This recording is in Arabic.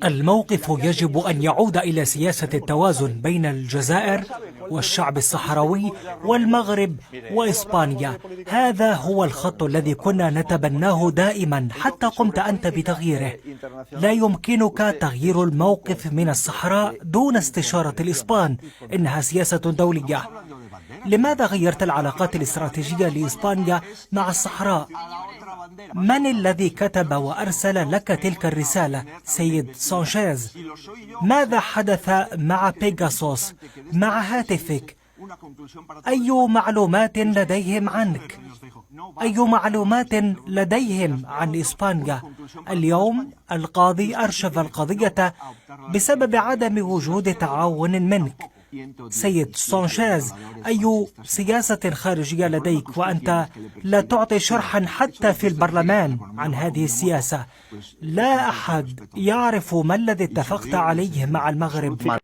الموقف يجب أن يعود إلى سياسة التوازن بين الجزائر والشعب الصحراوي والمغرب وإسبانيا. هذا هو الخط الذي كنا نتبناه دائما حتى قمت أنت بتغييره. لا يمكنك تغيير الموقف من الصحراء دون استشارة الإسبان، إنها سياسة دولية. لماذا غيرت العلاقات الاستراتيجية لإسبانيا مع الصحراء؟ من الذي كتب وأرسل لك تلك الرسالة؟ سيد سانشيز. ماذا حدث مع بيغاسوس، مع هاتفك؟ أي معلومات لديهم عنك؟ أي معلومات لديهم عن إسبانيا؟ اليوم القاضي أرشف القضية بسبب عدم وجود تعاون منك. سيد سانشيز، أي سياسة خارجية لديك وأنت لا تعطي شرحا حتى في البرلمان عن هذه السياسة؟ لا أحد يعرف ما الذي اتفقت عليه مع المغرب.